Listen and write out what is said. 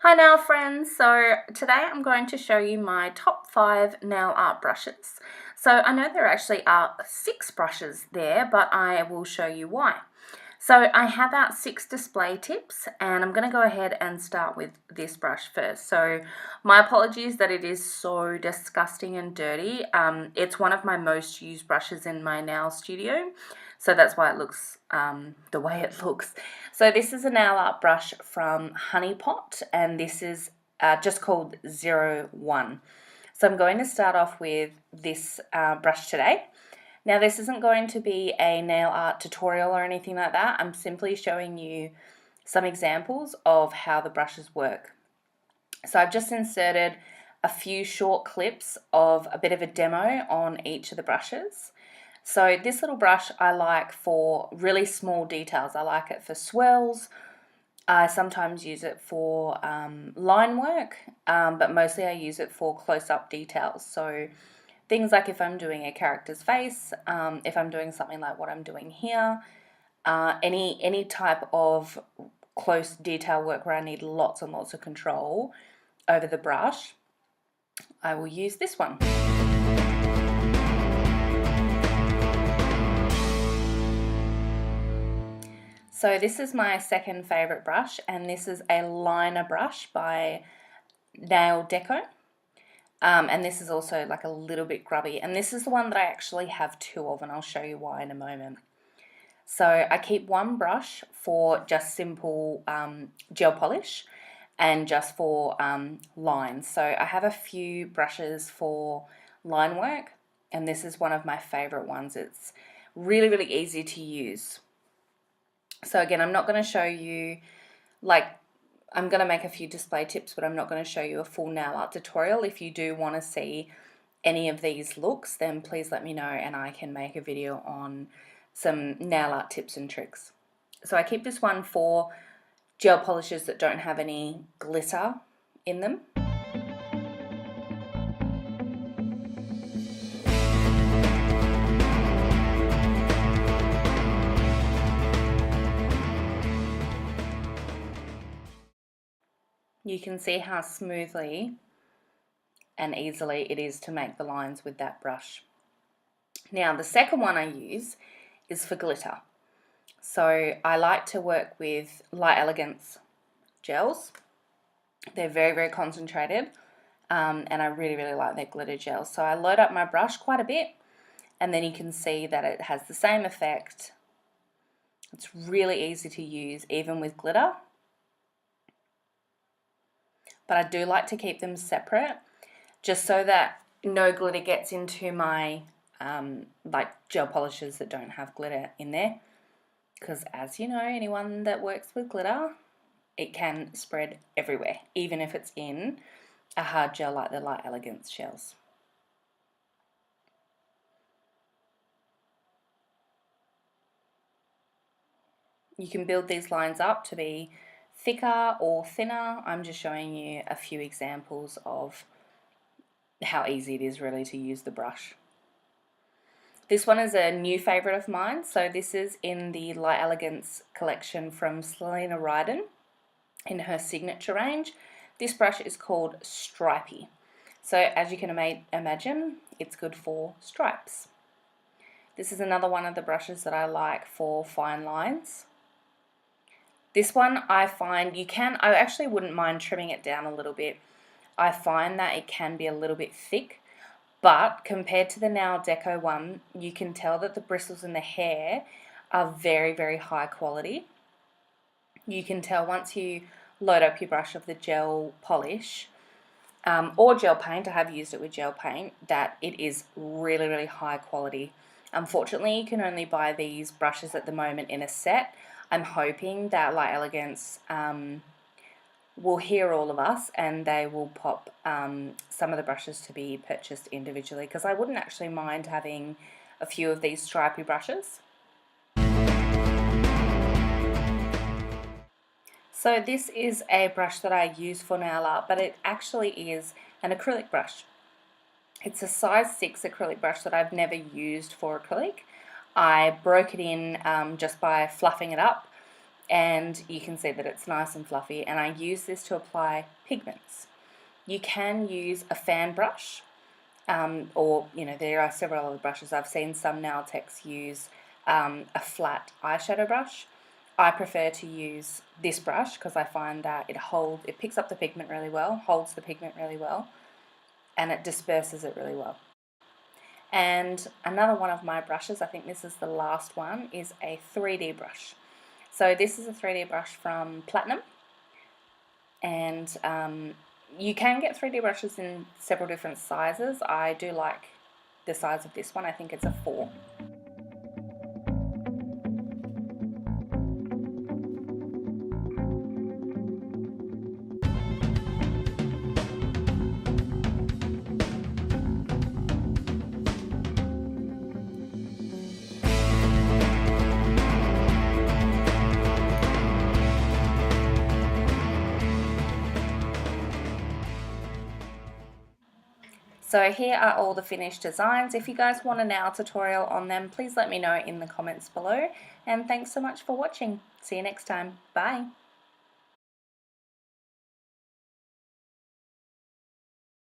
Hi nail friends, so today I'm going to show you my top 5 nail art brushes. So I know there actually are 6 brushes there, but I will show you why. So I have out 6 display tips and I'm going to go ahead and start with this brush first. So my apologies that it is so disgusting and dirty. It's one of my most used brushes in my nail studio. So that's why it looks the way it looks. So this is a nail art brush from Honey Pot, and this is just called 01. So I'm going to start off with this brush today. Now this isn't going to be a nail art tutorial or anything like that. I'm simply showing you some examples of how the brushes work. So I've just inserted a few short clips of a bit of a demo on each of the brushes. So this little brush I like for really small details. I like it for swirls. I sometimes use it for line work, but mostly I use it for close-up details. So things like if I'm doing a character's face, if I'm doing something like what I'm doing here, any type of close detail work where I need lots and lots of control over the brush, I will use this one. So this is my second favourite brush, and this is a liner brush by Deco. And this is also like a little bit grubby, and this is the one that I actually have 2 of, and I'll show you why in a moment. So I keep one brush for just simple gel polish and just for lines. So I have a few brushes for line work, and this is one of my favourite ones. It's really, really easy to use. So again, I'm not going to show you, I'm going to make a few display tips, but I'm not going to show you a full nail art tutorial. If you do want to see any of these looks, then please let me know and I can make a video on some nail art tips and tricks. So I keep this one for gel polishes that don't have any glitter in them. You can see how smoothly and easily it is to make the lines with that brush. Now the second one I use is for glitter. So I like to work with Elegance gels. They're very, very concentrated, and I really, really like their glitter gels. So I load up my brush quite a bit, and then you can see that it has the same effect. It's really easy to use even with glitter. But I do like to keep them separate just so that no glitter gets into my like gel polishes that don't have glitter in there. Because as you know, anyone that works with glitter, it can spread everywhere, even if it's in a hard gel like the Light Elegance gels. You can build these lines up to be thicker or thinner. I'm just showing you a few examples of how easy it is really to use the brush. This one is a new favourite of mine. So this is in the Light Elegance collection from Celina Ryden in her signature range. This brush is called Stripy. So as you can imagine, it's good for stripes. This is another one of the brushes that I like for fine lines. This one I find I actually wouldn't mind trimming it down a little bit. I find that it can be a little bit thick, but compared to the Nail Deco one, you can tell that the bristles in the hair are very, very high quality. You can tell once you load up your brush of the gel polish or gel paint, I have used it with gel paint, that it is really, really high quality. Unfortunately, you can only buy these brushes at the moment in a set. I'm hoping that Light Elegance will hear all of us and they will pop some of the brushes to be purchased individually, because I wouldn't actually mind having a few of these stripy brushes. So this is a brush that I use for nail art, but it actually is an acrylic brush. It's a size 6 acrylic brush that I've never used for acrylic. I broke it in just by fluffing it up, and you can see that it's nice and fluffy, and I use this to apply pigments. You can use a fan brush, or there are several other brushes. I've seen some nail techs use a flat eyeshadow brush. I prefer to use this brush because I find that it picks up the pigment really well, holds the pigment really well, and it disperses it really well. And another one of my brushes, I think this is the last one, is a 3D brush. So this is a 3D brush from Platinum, and you can get 3D brushes in several different sizes. I do like the size of this one. I think it's a 4. So here are all the finished designs. If you guys want a nail tutorial on them, please let me know in the comments below. And thanks so much for watching. See you next time. Bye.